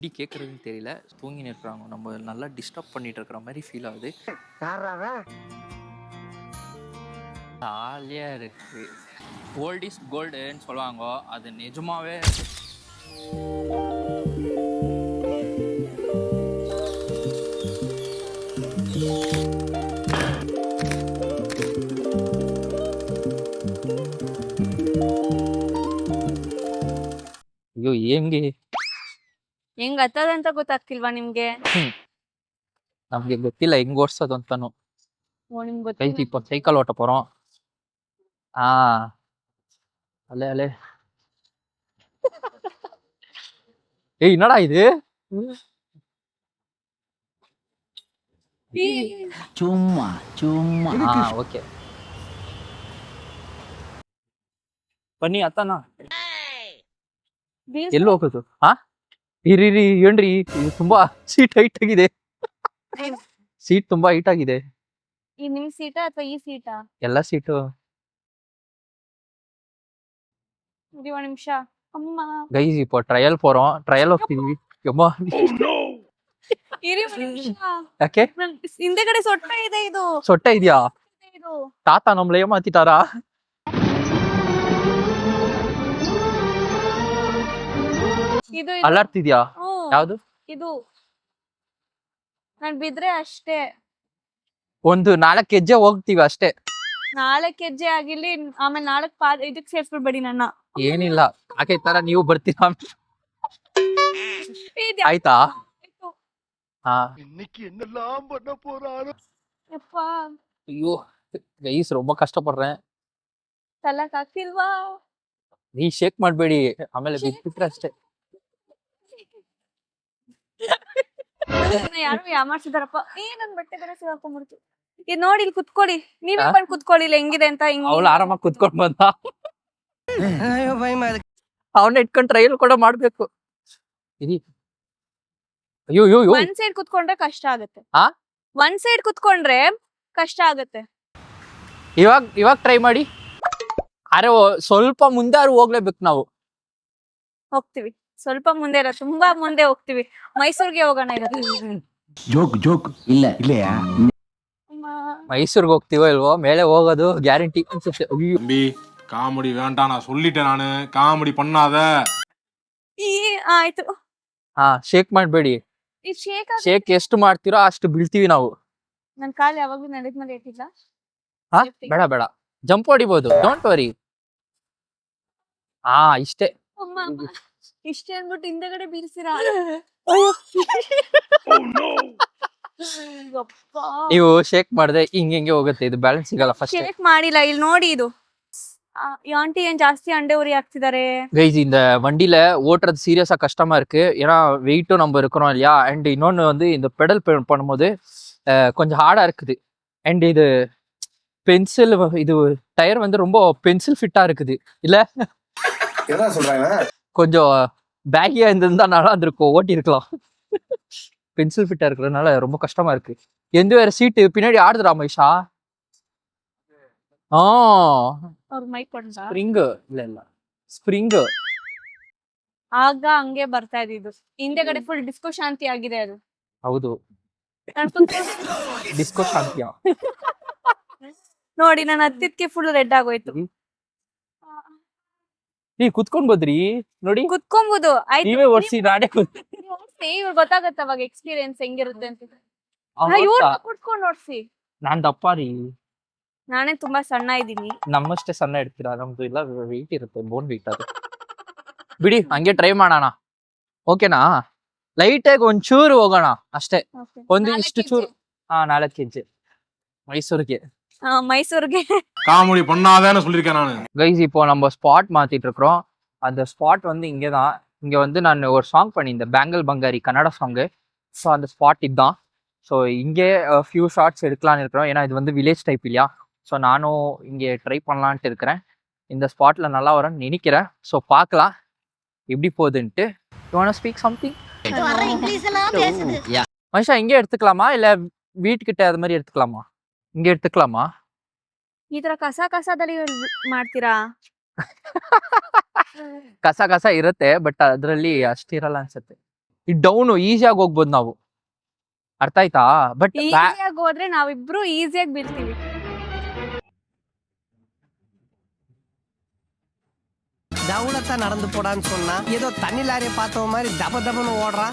எப்படி கேட்குறதுன்னு தெரியல. தூங்கின்னு இருக்கிறாங்க. நம்ம நல்லா டிஸ்டர்ப் பண்ணிட்டு இருக்கிற மாதிரி ஃபீல் ஆகுது. ஜாலியா இருக்கு. ஓல்ட் இஸ் கோல்டுன்னு சொல்லுவாங்க. அது நிஜமாவே ಅಯ್ಯೋ ಹೆಂಗೆ ಹೆಂಗ್ ಹತ್ತದಂತ ಗೊತ್ತಾಗ್ತಿಲ್ವಾ ನಿಮ್ಗೆ? ನಮ್ಗೆ ಗೊತ್ತಿಲ್ಲ ಹೆಂಗ್ ಓಡ್ಸೋದು ಅಂತಾನು. ನಿಮ್ಗೆ ಕೈ ಗೊತ್ತಿಲ್ಲ. இப்போ சைக்கிள் ஓட்ட போறோம். ஆ அலே அலே ஏய் என்னடா இது? சும்மா சும்மா ಓಕೆ ಬನ್ನಿ ಅತ್ತನ ಬೀಳ್ಸ್- ಎಲ್ಲಿ ಹೋಗೋದು? ಇರಿ ಏನ್ರಿ ಇದು ತುಂಬಾ ಸೀಟ್ ಹೈಟ್ ಆಗಿದೆ. ಸೀಟ್ ತುಂಬಾ ಹೈಟ್ ಆಗಿದೆ. ಈ ನಿಮ್ ಸೀಟಾ ಅಥವಾ ಈ ಸೀಟಾ? ಎಲ್ಲ ಸೀಟು ಇರಿ ಒಂದ್ ನಿಮಿಷ. ಅಮ್ಮ ಗೈಸ್ இப்போ ಟ್ರಯಲ್ போறோம். ಟ್ರಯಲ್ ಹೋಗ್ತಿದೀವಿ. ಯಮ್ಮ ಇರಿ ಒಂದ್ ನಿಮಿಷ. ಯಾಕೆ ಹಿಂದೆಗಡೆ ಸೊಟ್ಟ ಇದೆ ಇದು. ಸೊಟ್ಟ ಇದೆಯಾ? ಇದು ತಾತ ನಮ್ಲ ಏಮಾತಿತಾರಾ? ಇದು ಅಲ್ಲಾಡ್ತಿದ್ಯಾ? ಹ್ಮ್. ಯಾವ್ದು? ಇದು ನಾನ್ ಬಿದ್ರೆ ಅಷ್ಟೇ. ಒಂದು 4 ಹೆಜ್ಜೆ ಹೋಗ್ತೀವಿ ಅಷ್ಟೇ. 4 ಹೆಜ್ಜೆ ಆಗಿರ್ಲಿ, ಆಮೇಲೆ 4 ಇದಕ್ ಸೇರ್ಸ್ಬಿಡ್ಬೇಡಿ ನನ್ನ. ಏನಿಲ್ಲ ಆಕೆ ತರ ನೀವು ಬರ್ತೀರಾ ಇದು ಆಯ್ತಾ? ಯಾವ್ದು? ಹಾ ಯಪ್ಪಾ, ஐயோ ಗೈಸ್ ரொம்ப ಕಷ್ಟಪಡ್றேன். ತಲಕ್ ಆಗ್ತಿಲ್ವಾ? ನೀ ಶೇಕ್ ಮಾಡ್ಬೇಡಿ, ಆಮೇಲೆ ಬಿಟ್ಬಿಟ್ರೆ ಅಷ್ಟೇ. ನನ್ನ ಯಾರೋ ಯಾಮಾರ್ಸಿದಾರಪ್ಪ. ನನ್ ಬಟ್ಟೆ ಬೇರೆ ಸಿಗಾಕೊಂಡ್ಬಿಡ್ತು. ಇದ್ ನೋಡಿ, ಇಲ್ಲಿ ಕುತ್ಕೊಳ್ಳಿ. ನೀವೇ ಆ? ಬಂದ್ ಕುತ್ಕೊಳ್ಳಿ, ಇಲ್ಲ ಹೆಂಗಿದೆ ಅಂತ. ಅವಳು ಆರಾಮಾಗಿ ಕುತ್ಕೊಂಡ್ ಬಂದ. ಅವನ್ನ ಇಟ್ಕೊಂಡ್ ಟ್ರಯಲ್ ಕೂಡ ಮಾಡ್ಬೇಕು. ಇರಿ ಅಯ್ಯೋ ಅಯ್ಯೋ ಅಯ್ಯೋ. ಒಂದ್ ಸೈಡ್ ಕುತ್ಕೊಂಡ್ರೆ ಕಷ್ಟ ಆಗುತ್ತೆ. ಆ? ಒಂದ್ ಸೈಡ್ ಕುತ್ಕೊಂಡ್ರೆ ಕಷ್ಟ ಆಗುತ್ತೆ. ಇವಾಗ ಟ್ರೈ ಮಾಡಿ. ಅರೆ ಸ್ವಲ್ಪ ಮುಂದೆ ಹೋಗ್ಲೇಬೇಕು ನಾವು. ಹೋಗ್ತೀವಿ, ಸ್ವಲ್ಪ ಮುಂದೆ ಇಲ್ಲ, ತುಂಬಾ ಮುಂದೆ ಹೋಗ್ತೀವಿ. ಮೈಸೂರ್ಗೆ ಹೋಗೋಣ ಇರುತ್ತೆ. ஜோக் ஜோக் இல்ல இல்லையா ಮೈಸೂರ್ಗೆ ಹೋಗ್ತೀವೋ ಇಲ್ವೋ, ಮೇಲೆ ಹೋಗೋದು ಗ್ಯಾರಂಟಿ ಅನ್ಸುತ್ತೆ. ಅಯ್ಯೋ தம்பி காமெடி வேண்டாம், நான் சொல்லிட்டேன். நானு காமெடி பண்ணாத. ಆಯ್ತು. ಶೇಕ್ ಮಾಡ್ಬೇಡಿ. ಈ ಶೇಕ್ ಶೇಕ್ ಎಷ್ಟು ಮಾಡ್ತೀರೋ ಅಷ್ಟು ಬೀಳ್ತೀವಿ ನಾವು. ನನ್ ಕಾಲ್ ಯಾವಾಗ್ಲೂ ನಡೆದ ಮೇಲೆ ಇಟ್ಟಿಲ್ಲ. ಬೇಡ ಬೇಡ, ಜಂಪ್ ಹೊಡಿಬೋದು, ಡೋಂಟ್ ವರಿ. ಇಷ್ಟೇ. ಅಮ್ಮ, ಇಷ್ಟೇ ಅಂದ್ಬಿಟ್ಟು ಹಿಂದೆಗಡೆ ಬೀಳ್ಸಿರಾ? ಯಪ್ಪಾ. ನೀವು ಶೇಕ್ ಮಾಡದೆ ಹಿಂಗೆ ಹೋಗುತ್ತೆ, ಇದು ಬ್ಯಾಲೆನ್ಸ್ ಸಿಗಲ್ಲ ಫಸ್ಟ್. ಶೇಕ್ ಮಾಡಿಲ್ಲ, ಇಲ್ಲಿ ನೋಡಿ. ಇದು ಈ ಆಂಟಿ ಏನ್ ಜಾಸ್ತಿ ಅಂಡೆ ಉರಿ ಹಾಕ್ತಿದಾರೆ. கைஸ் இந்த வண்டியில ஓட்டுறது சீரியஸா கஷ்டமா இருக்கு. ஏன்னா வெயிட்டும் நம்ம இருக்கிறோம் இல்லையா. அண்ட் இன்னொன்று வந்து இந்த பெடல் பண்ணும்போது கொஞ்சம் ஹார்டா இருக்குது. அண்ட் இது பென்சில், இது டயர் வந்து ரொம்ப பென்சில் ஃபிட்டா இருக்குது இல்ல. என்ன சொல்றாங்க? கொஞ்சம் பேக்கியா இருந்திருந்தா நல்லா இருந்திருக்கும், ஓட்டி இருக்கலாம். பென்சில் ஃபிட்டா இருக்கிறதுனால ரொம்ப கஷ்டமா இருக்கு. எந்த வேற சீட்டு பின்னாடி ஆடுதுடா மைஷா. ಅವ್ರ ಮೈಕ್ ಕೊಡ್ದ ಸ್ಪ್ರಿಂಗ್ ಇಲ್ಲ ಸ್ಪ್ರಿಂಗ್ ಆಗ ಹಂಗೆ ಬರ್ತಾ ಇದ್ದು. ಹಿಂದೆಗಡೆ ಫುಲ್ ಡಿಸ್ಕೋ ಶಾಂತಿ ಆಗಿದೆ ಅದು. ಹೌದು, ನಾನ್ ಕುತ್ಕೊಂಡ್- ಡಿಸ್ಕೋ ಶಾಂತಿಯ. ನೋಡಿ, ನಾನು ಹತ್ತಿದ್ಕೆ ಫುಲ್ ರೆಡ್ ಆಗೋಯ್ತು. ನೀ ಕುತ್ಕೊಂಡ್ ಬದ್ರಿ ನೋಡಿ, ಕುತ್ಕೊಂಬೋದು. ಆಯ್ತು, ನೀವೇ ಓಡಿಸಿ ನಾನೇ ಇವ್ರು ಗೊತ್ತಾಗತ್ತೆ ಅವಾಗ ಎಕ್ಸ್ಪೀರಿಯನ್ಸ್ ಹೆಂಗಿರುತ್ತೆ ಅಂತ. ಇವ್ರು ಕುತ್ಕೊಂಡ್ ನೋಡ್ಸಿ. ನಾನ್ ದಪ್ಪ ರೀ. ನಾನೇ ತುಂಬಾ ಸಣ್ಣ ಇದ್ದೀನಿ. ನಮ್ಮಷ್ಟೇ ಸಣ್ಣ ಇಡ್ತೀರಾ? ನಮ್ದು ಇಲ್ಲ, ವೆಯ್ಟ್ ಇರುತ್ತೆ, ಬೋನ್ ವೆಯ್ಟ್ ಅದು. ಬಿಡಿ, ಹಂಗೆ ಟ್ರೈ ಮಾಡೋಣ. ಓಕೆನಾ? ಲೈಟ್ ಆಗಿ ಒಂಚೂರು ಹೋಗೋಣ ಅಷ್ಟೇ. ಒಂದು ಇಷ್ಟು ಚೂರು. 4 ಹೆಜ್ಜೆ ಮೈಸೂರಿಗೆ. ಮೈಸೂರ್ಗೆ. காமெடி பண்ணாதேன்னு சொல்லியிருக்கேன் நானு. கைஸ் இப்போ நம்ம ஸ்பாட் மாத்திட்டு இருக்கிறோம். அந்த ஸ்பாட் வந்து இங்கே தான். இங்கே வந்து நான் ஒரு சாங் பண்ணியிருந்தேன், bangle Bangari Kannada song. So அந்த ஸ்பாட் இதுதான். ஸோ இங்கே ஃபியூ ஷார்ட்ஸ் எடுக்கலான்னு இருக்கிறோம். ஏன்னா இது வந்து வில்லேஜ் டைப் இல்லையா. ஸோ நானும் இங்கே ட்ரை பண்ணலான்ட்டு இருக்கிறேன். இந்த ஸ்பாட்டில் நல்லா வரும்னு நினைக்கிறேன். ஸோ பார்க்கலாம் எப்படி போகுதுன்ட்டு. You want speak something? மனுஷா இங்கே எடுத்துக்கலாமா இல்லை வீட்டுக்கிட்ட அது மாதிரி எடுத்துக்கலாமா? இங்கே எடுத்துக்கலாமா? ಈ ತರ ಕಸದಲ್ಲಿ ಮಾಡ್ತೀರಾ? ಕಸ ಇರುತ್ತೆ, ಬಟ್ ಅದರಲ್ಲಿ ಅಷ್ಟಿರಲ್ಲ ಅನ್ಸುತ್ತೆ. ಈ ಡೌನು ಈಸಿಯಾಗಿ ಹೋಗ್ಬೋದು ನಾವು, ಅರ್ಥ ಆಯ್ತಾ? ಬಟ್ ಈಸಿಯಾಗಿ ಹೋದ್ರೆ ನಾವಿಬ್ರು ಈಸಿಯಾಗಿ ಬೀಳ್ತೀವಿ. தவுளத்தா நடந்து போடான்னு சொன்னா ஏதோ தண்ணி லாரியை பார்த்த மாதிரி தப தபன்னு ஓடுறா.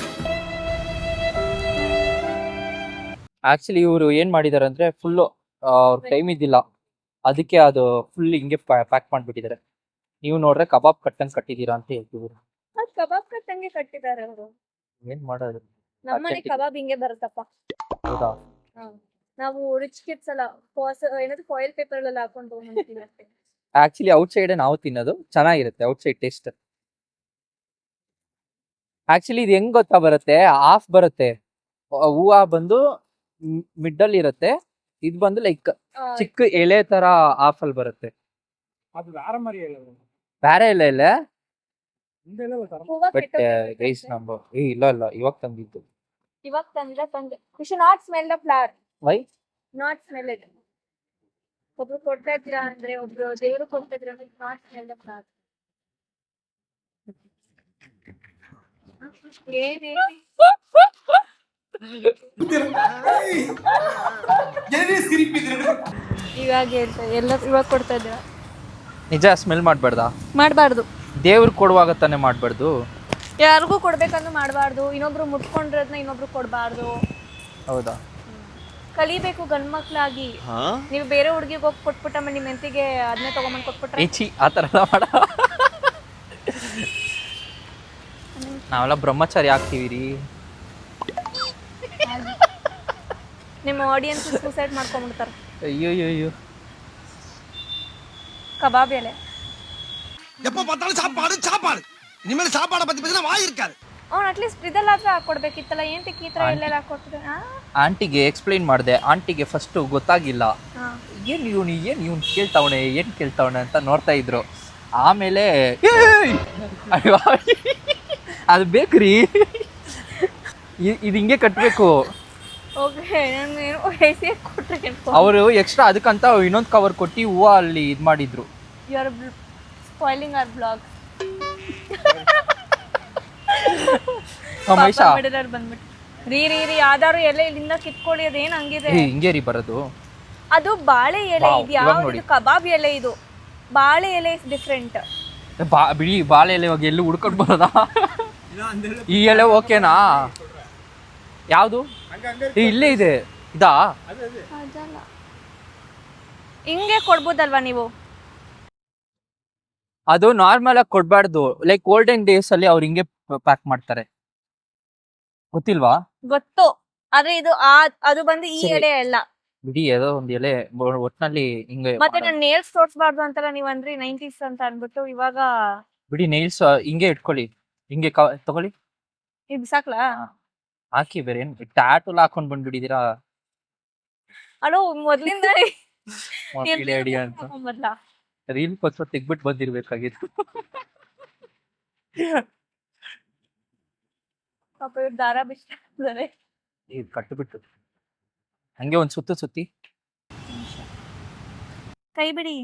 ಆಕ್ಚುಲಿ ಇವರು ಏನ್ ಮಾಡಿದಾರೆ ಅಂದ್ರೆ ಫುಲ್ಲು ಅವ್ರ ಟೈಮ್ ಇದ್ದಿಲ್ಲ, ಅದಕ್ಕೆ ಅದು ಫುಲ್ ಹಿಂಗೆ ಪ್ಯಾಕ್ ಮಾಡ್ಬಿಟ್ಟಿದ್ದಾರೆ. ನೀವು ನೋಡ್ರೆ ಕಬಾಬ್ ಕಟ್ಟಂಗ್ ಕಟ್ಟಿದೀರಾ ಅಂತ ಹೇಳ್ತಿದ್ರು. ಅದ್ ಕಬಾಬ್ ಕಟ್ಟಂಗೆ ಕಟ್ಟಿದ್ದಾರೆ ಅವರು. ಏನ್ ಮಾಡೋದು? ನಮ್ಮನೆ Authentic. ಕಬಾಬ್ ಹಿಂಗೆ ಬರುತ್ತಪ್ಪ. ಹೌದಾ? ನಾವು ರಿಚ್ ಕಿಡ್ಸ್ ಎಲ್ಲ ಏನದು ಫಾಯಿಲ್ ಪೇಪರ್ ಎಲ್ಲ ಹಾಕೊಂಡು ಹೋಗ್ತೀವಿ ಅಷ್ಟೇ. ಆಕ್ಚುಲಿ ಔಟ್ ಸೈಡ್ ನಾವು ತಿನ್ನೋದು ಚೆನ್ನಾಗಿರುತ್ತೆ, ಔಟ್ ಸೈಡ್ ಟೇಸ್ಟ್. ಆಕ್ಚುಲಿ ಇದು ಹೆಂಗ್ ಗೊತ್ತಾ ಬರುತ್ತೆ, ಹಾಫ್ ಬರುತ್ತೆ, ಹೂವ ಬಂದು ಮಿಡ್ಡಲ್ ಇರುತ್ತೆ, ಇದು ಬಂದು ಲೈಕ್ ಚಿಕ್ಕ ಎಲೆ ತರ ಹಾಫ್ ಅಲ್ಲಿ ಬರುತ್ತೆ. அது வேற மாதிரி எழுது. ಬೇರೆ ಎಲೆ ಇಲ್ಲ, இந்த எழுத தரம். ಹೂವ ಬಟ್ ಕೆಟ್ಟೋಗಿರುತ್ತೆ. ಗೈಸ್ ನಮ್ಮ ಇಲ್ಲ ಇಲ್ಲ ಇವಾಗ ತಂದಿದ್ದು. ಇವಾಗ ತಂದೆ you should not smell the flower, why? Not smell it. ಒಬ್ರು ಕೊಡ್ತಾ ಇದ್ದೀರಾ ಅಂದ್ರೆ, ಒಬ್ರು ದೇವರು ಕೊಡ್ತಾ ಇದ್ದೀರಾ ಅಂದ್ರೆ ನಾಟ್ ಸ್ಮೆಲ್ ದ ಫ್ಲವರ್. ಏನೇ ಇವಾಗ ಹೇಳ್ತಾ ಎಲ್ಲ ಇವಾಗ ಕೊಡ್ತಾ ಇದ್ದೀರಾ? ನಿಜ ಸ್ಮೆಲ್ ಮಾಡ್ಬಾರ್ದಾ? ಮಾಡಬಾರ್ದು. ದೇವ್ರು ಕೊಡುವಾಗ ತಾನೇ ಮಾಡ್ಬಾರ್ದು. ಯಾರಿಗೂ ಕೊಡ್ಬೇಕಂದ್ರೂ ಮಾಡಬಾರ್ದು. ಇನ್ನೊಬ್ರು ಮುಟ್ಕೊಂಡಿರೋದನ್ನ ಇನ್ನೊಬ್ರು ಕೊಡಬಾರ್ದು. ಹೌದಾ? ಕಲಿಬೇಕು ಗಂಡ್ ಮಕ್ಳಾಗಿ. ನೀವು ಬೇರೆ ಹುಡುಗಿಗೆ ಹೋಗಿ ಕೊಟ್ಬಿಟ್ಟಮ್ಮ ನಿಮ್ಮ ಹೆಂಡತಿಗೆ ಅದನ್ನೇ ತಗೊಂಬಂದು ಕೊಟ್ಬಿಟ್ರೆ ಏಚಿ ಆ ಥರ ಎಲ್ಲ ಮಾಡ. ನಾವೆಲ್ಲ ಬ್ರಹ್ಮಚಾರಿ ಆಗ್ತೀವಿ ರೀ. ನಿಮ್ಮ ಆಡಿಯನ್ಸ್ ಸೂಸೈಡ್ ಮಾಡ್ಕೊಂಡ್ಬಿಡ್ತಾರೆ. ಅಯ್ಯೋ ಅಯ್ಯೋ. ಕಬಾಬ್ ಎಲೆ எப்ப பார்த்தாலும் சாப்பாடு சாப்பாடு. இனிமேல் சாப்பாடை பத்தி பேசினா வாய் இருக்காது. ಅವ್ನು ಅಟ್ಲೀಸ್ಟ್ ಇದೆಲ್ಲಾದ್ರೂ ಹಾಕೊಡ್ಬೇಕಿತ್ತಲ್ಲ, ಏಂತಕ್ಕೆ ಈ ಥರ ಎಲ್ಲೆಲ್ಲ ಹಾಕೊಟ್ಟಿದೆ? ಆಂಟಿಗೆ ಎಕ್ಸ್ಪ್ಲೈನ್ ಮಾಡಿದೆ. ಆಂಟಿಗೆ ಫಸ್ಟು ಗೊತ್ತಾಗಿಲ್ಲ, ಏನು ಇವನು ಕೇಳ್ತಾವಣೆ ಏನು ಕೇಳ್ತಾವಣೆ ಅಂತ ನೋಡ್ತಾ ಇದ್ರು. ಆಮೇಲೆ ಅಯ್ಯೋ ಅದು ಬೇಕ್ರಿ, ಇದು ಹಿಂಗೆ ಕಟ್ಟಬೇಕು. ಓಕೆ, ನಾನು ಏನು ವಯಸ್ಸೇ ಕೊಟ್ಟರೆ ಅವರು ಎಕ್ಸ್ಟ್ರಾ ಅದಕ್ಕಂತ ಇನ್ನೊಂದು ಕವರ್ ಕೊಟ್ಟು ಹೂವು ಅಲ್ಲಿ ಇದು ಮಾಡಿದ್ರು. You are spoiling our blog. ಮೈಷಾ ಬಂದ್ಬಿಟ್ಟು ರೀ ರೀ ರೀ ಯಾವ್ದಾರು ಎಲೆ ಇಲ್ಲಿಂದ ಕಿತ್ಕೊಳ್ಳಿ, ಅದೇನು ಹಂಗಿದೆ. ಹಿಂಗೆ ರೀ ಬರೋದು. ಅದು ಬಾಳೆ ಎಲೆ. Wow, ಇದು ಇವಾಗ್ ಯಾವ್ದು? ನೋಡಿ. ಕಬಾಬ್ ಎಲೆ. ಇದು ಬಾಳೆ ಎಲೆ ಇಸ್ ಡಿಫ್ರೆಂಟ್. ಬಿಡಿ ಬಾಳೆ ಎಲೆ ಹೋಗಿ ಎಲ್ಲಿ ಹುಡ್ಕೊಂಡು ಬರೋದಾ? ಈ ಎಲೆ ಓಕೆನಾ? ಯಾವುದು ಇಲ್ಲೇ ಇದೆ ಇದಾ? ಅದಲ್ಲ, ಹಿಂಗೆ ಕೊಡ್ಬೋದಲ್ವಾ ನೀವು? ಅದು ನಾರ್ಮಲ್ ಆಗಿ ಕೊಡ್ಬಾರ್ದು. ಲೈಕ್ ಓಲ್ಡನ್ ಡೇಸ್ ಅಲ್ಲಿ ಅವ್ರು ಹಿಂಗೆ ಪ್ಯಾಕ್ ಮಾಡ್ತಾರೆ, ಗೊತ್ತಿಲ್ವಾ? ಗೊತ್ತು, ಆದ್ರೆ ಇದು ಅದು ಬಂದು ಈ ಸರಿ. ಎಲೆ ಅಲ್ಲ. ಬಿಡಿ ಏನೋ ಒಂದ್ ಎಲೆ ಒಟ್ನಲ್ಲಿ ಹಿಂಗೆ ಮತ್ತೆ ಮಾಡೋದು. ನಾನು ನೇಲ್ಸ್ ತೋರ್ಸ್ಬಾರ್ದು ಅಂತೆಲ್ಲ ನೀವ್ ಅಂದ್ರಿ 90s ಅಂತ ಅನ್ಬಿಟ್ಟು. ಇವಾಗ ಬಿಡಿ ನೈಲ್ಸ್ ಹಿಂಗೆ ಇಟ್ಕೊಳ್ಳಿ, ಹಿಂಗೆ ತಗೊಳ್ಳಿ, ಇದು ಬಿಸಾಕ್ಲಾ? ಹಾಕಿ. ಬೇರೆ ಏನ್ ಟ್ಯಾಟೂ ಹಾಕೊಂಡ್ ಬಂದ್ಬಿಟ್ಟಿದೀರಾ? ಅಲೋ ಮೊದ್ಲಿಂದ ಐಡಿ ಅಂತ ಮೊದ್ಲ ರೀಲ್ ಪಕ್ಕ ತೆಗ್ಬಿಟ್ಟು ಬಂದಿರ್ಬೇಕಾಗಿತ್ತು. ಪಾಪ ಇವ್ರು ದಾರ ಬಿಡ್ತಾರೆ. ಇದು ಕಟ್ಟುಬಿಟ್ಟು ಹಂಗೆ ಒಂದ್ ಸುತ್ತಿ ಕೈ ಬಿಡಿ.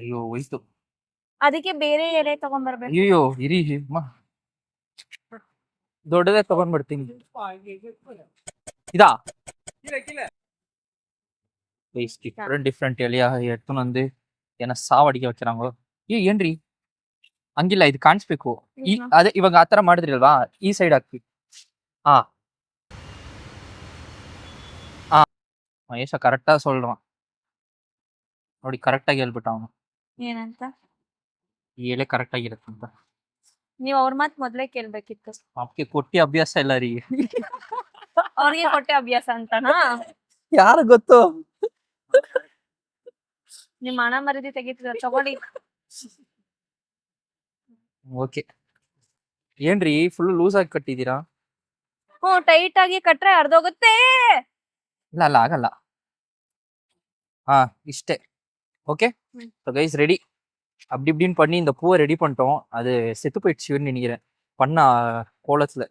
ಅಯ್ಯೋ ಹೋಯ್ತು. ಅದಕ್ಕೆ ಬೇರೆ ಎಲೆ ತಗೊಂಡ್ಬರ್ಬೇಕು. ಅಯ್ಯೋ ಇರಿ ಅಮ್ಮ. ದೊಡ್ಡದೇ ತಗೊಂಡ್ಬಿಡ್ತೀನಿ. இதா ಡಿಫ್ರೆಂಟ್ ಎಲೆಯ ಎಡ್ಕೊಂಡು ಏನ ಸಾವ್ ಅಡಿಗೆ வைக்கிறாங்க. ಏನ್ರಿ ಹಂಗಿಲ್ಲ, ಇದು ಕಾಣಿಸ್ಬೇಕು. ಅದೇ ಇವಾಗ ಆತರ ಮಾಡಿದ್ರಲ್ವಾ, ಈ ಸೈಡ್ ಹಾಕ್ವಿ. ಹಾ ಹಾ ಮಹೇಶ ಕರೆಕ್ಟಾ சொல்றான் ನೋಡಿ, ಕರೆಕ್ಟಾಗಿ ಹೇಳ್ಬಿಟ್ಟ ಅವನು. ಏನಂತ? ಈ ಎಲೆ ಕರೆಕ್ಟ್ ಆಗಿರುತ್ತೆ ಅಂತ. ನೀವ್ ಅವ್ರ ಮಾತ್ ಮೊದ್ಲೇ ಕೇಳ್ಬೇಕಿತ್ತು. ಅವಕ್ಕೆ ಕೊಟ್ಟಿ ಅಭ್ಯಾಸ ಇಲ್ಲ ರೀ. ಅವ್ರಿಗೆ ಕೊಟ್ಟೆ ಅಭ್ಯಾಸ ಅಂತನಾ? ಯಾರು ಗೊತ್ತು? ನಿಮ್ ಹಣ ಮರಿದಿ ತೆಗಿತಿದ ತಗೊಳ್ಳಿ. ಓಕೆ ಏನ್ರಿ ಫುಲ್ ಲೂಸ್ ಆಗಿ ಕಟ್ಟಿದೀರಾ? ಟೈಟ್ ಆಗಿ ಕಟ್ರೆ ಅರ್ಧೋಗುತ್ತೆ. ಇಲ್ಲ ಅಲ್ಲ ಆಗಲ್ಲ. ஆ இஷ்டே ஓகே. So guys ready. அப்படி இப்படின்னு பண்ணி இந்த பூவை ரெடி பண்ணிட்டோம். அது செத்து போயிடுச்சுன்னு நினைக்கிறேன் பண்ண கோலத்தில்.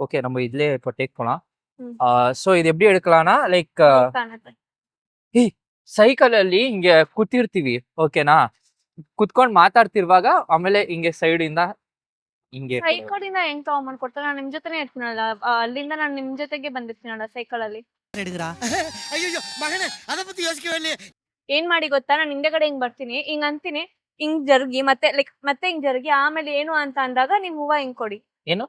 ஓகே நம்ம இதுலேயே இப்போ டேக் போகலாம். ஸோ இது எப்படி எடுக்கலாம்னா ಲೈಕ್ ಸೈಕಲಲ್ಲಿ ಹಿಂಗೆ ಕೂತಿರ್ತೀವಿ, ಓಕೆನಾ? ಕುತ್ಕೊಂಡು ಮಾತಾಡ್ತಿರುವಾಗ ಆಮೇಲೆ ಹಿಂಗೆ ಸೈಡಿಂದ ಹಿಂಗೆ ಸೈಕಲ್ ಇಂದ ಹೆಂಗ್ ತಗೊಂಬಂದ್ ಕೊಡ್ತಾರೆ? ನಾನು ನಿಮ್ ಜೊತೆನೆ ಇರ್ತೀನಲ್ಲ, ಅಲ್ಲಿಂದ ನಾನು ನಿಮ್ ಜೊತೆಗೆ ಬಂದಿರ್ತೀನಲ್ಲ ಸೈಕಲ್ ಅಲ್ಲಿ. ಅಯ್ಯೋ ಮಗನೇ ಅದ ಬುದ್ಧಿ ಯೋಚಿಕೆ ಏನ್ ಮಾಡಿ ಗೊತ್ತಾ, ನಾನು ಹಿಂದೆಗಡೆ ಹಿಂಗ್ ಬರ್ತೀನಿ, ಹಿಂಗ್ ಅಂತೀನಿ, ಹಿಂಗ್ ಜರುಗಿ ಮತ್ತೆ ಹಿಂಗ್ ಜರುಗಿ, ಆಮೇಲೆ ಏನು ಅಂತ ಅಂದಾಗ ನಿಮ್ ಹೂವ ಹಿಂಗ್ ಕೊಡಿ. ಏನು?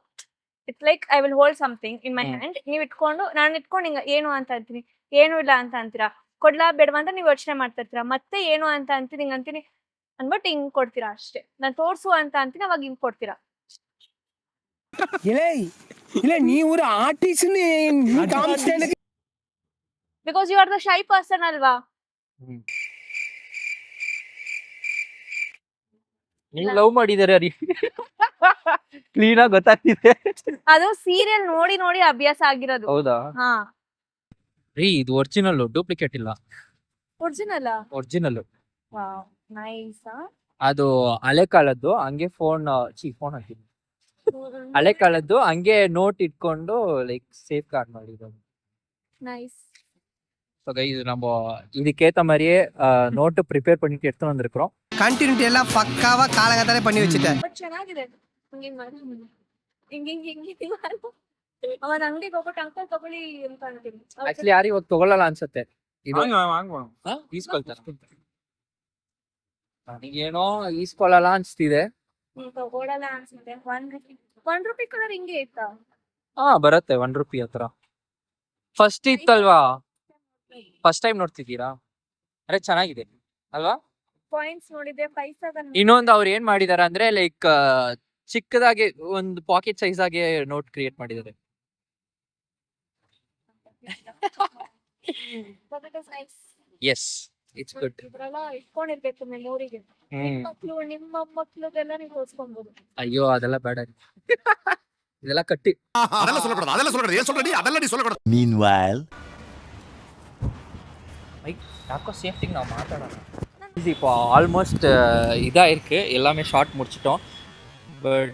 It's like I will hold something in my hand. ನೀವ್ ಇಟ್ಕೊಂಡು ನಾನು ಇಟ್ಕೊಂಡು ಹಿಂಗ ಏನು ಅಂತ ಅಂತೀನಿ, ಏನು ಇಲ್ಲ ಅಂತ ಅಂತೀರಾ, ಕೊಡ್ಲಾ ಬೇಡವಾ ಅಂತ ನೀವ್ ಯೋಚನೆ ಮಾಡ್ತಾ ಇರ್ತೀರಾ, ಮತ್ತೆ ಏನು ಅಂತ ಅಂತೀನಿ, ಹಿಂಗ್ ಅಂತೀನಿ ಅನ್ಬಿಟ್ಟು ಹಿಂಗ್ ಕೊಡ್ತೀರಾ ಅಷ್ಟೇ. ನಾನ್ ತೋರ್ಸು ಅಂತ ಅಂತೀನಿ, ಅವಾಗ ಹಿಂಗ್ ಕೊಡ್ತೀರಾ. ಇಲ್ಲ ನೀವು artist because you are the shy person ಅಲ್ವಾ. ನೀವು ಲವ್ ಮಾಡಿದಾರೆ ರೀ ಕ್ಲೀನ್ ಆಗಿ ಗೊತ್ತಾಗ್ತಿದೆ. ಅದು ಸೀರಿಯಲ್ ನೋಡಿ ನೋಡಿ ಅಭ್ಯಾಸ ಆಗಿರೋದು. ಹೌದಾ? ಹಾ, ರೀ ಇದು ಒರಿಜಿನಲ್, ಡೂಪ್ಲಿಕೇಟ್ ಇಲ್ಲ, ಒರಿಜಿನಲ್. ಒರಿಜಿನಲ್. Wow, nice. ಅದು ಹಳೆ ಕಾಲದ್ದು, ಹಂಗೆ ಫೋನ್ ಹಾಕಿದ್ವಿ, ಹಳೆ ಕಾಲದ್ದು ಹಂಗೆ ನೋಟ್ ಇಟ್ಕೊಂಡು ಲೈಕ್ ಸೇಫ್ ಗಾರ್ಡ್ ಮಾಡಿರೋದು. நைஸ். ஸோ கைஸ் நம்ம இதுக்கேற்ற மாதிரியே நோட்டு ப்ரிப்பேர் பண்ணிட்டு எடுத்துட்டு வந்திருக்கிறோம். கண்டினியூட்டி எல்லாம் பக்காவா காலகத்தாலே பண்ணி வச்சுட்டேன். ಬಟ್ ಚೆನ್ನಾಗಿದೆ. ಹಿಂಗೆ ಮಾಡಿ ಹಿಂಗೆ ಅವನ ಅಂಗಡಿಗೆ ಹೋಗ್ಬಿಟ್ಟು ಅಂಕಲ್ ತಗೊಳ್ಳಿ ಅಂತ ಅಂತೀನಿ. ಆಕ್ಚುಲಿ ಯಾರು ಇವಾಗ ತಗೊಳ್ಳಲ್ಲ ಅನ್ಸುತ್ತೆ ಇದು. ವಾಂಗುವ ಈಸ್ಕೊಳ್ತಾರೆ. ನನಗೇನೋ ಈಸ್ಕೊಳ್ಳಲ್ಲ ಅನ್ಸ್ತಿದೆ. ತಗೊಳಲ್ಲ ಅನ್ಸುತ್ತೆ. ಒನ್ ರೂಪಿ ಕಲರ್ ಹಿಂಗೆ ಇತ್ತಾ? ಬರುತ್ತೆ ₹1 ಹತ್ರ. ಫಸ್ಟ್ ಇತ್ತಲ್ವಾ, ಫಸ್ಟ್ ಟೈಮ್ ನೋಡ್ತಿದ್ದೀರಾ? ಅರೆ ಚೆನ್ನಾಗಿದೆ ಅಲ್ವಾ? ಪಾಯಿಂಟ್ಸ್ ನೋಡಿದೆ, ಪೈಸಾಗ ಇನ್ನೊಂದು ಅವ್ರು ಏನ್ ಮಾಡಿದಾರೆ ಅಂದ್ರೆ ಲೈಕ್ ಚಿಕ್ಕದಾಗಿ ಒಂದು ಪಾಕೆಟ್ ಸೈಜ್ ಆಗಿ ನೋಟ್ ಕ್ರಿಯೇಟ್ ಮಾಡಿದ್ದಾರೆ. Yes, it's good. ಇದ್ರೆಲ್ಲ ಇಟ್ಕೊಂಡಿರ್ಬೇಕು ಮೆಮೊರಿಗೆ. ನಿಮ್ಮ ಮಕ್ಳದೆಲ್ಲ ನೀವು ತೋರಿಸ್ಕೊಬಹುದು. ಅಯ್ಯೋ ಅದೆಲ್ಲ ಬೇಡ ಇದೆಲ್ಲ ಕಟ್ಟಿ. Meanwhile, ಯಾಕೋ ಸೇಫ್ಟಿಗೆ ನಾವು மாட்டாடலாம். இது இப்போ ஆல்மோஸ்ட் இதாக இருக்குது, எல்லாமே ஷார்ட் முடிச்சிட்டோம். பட்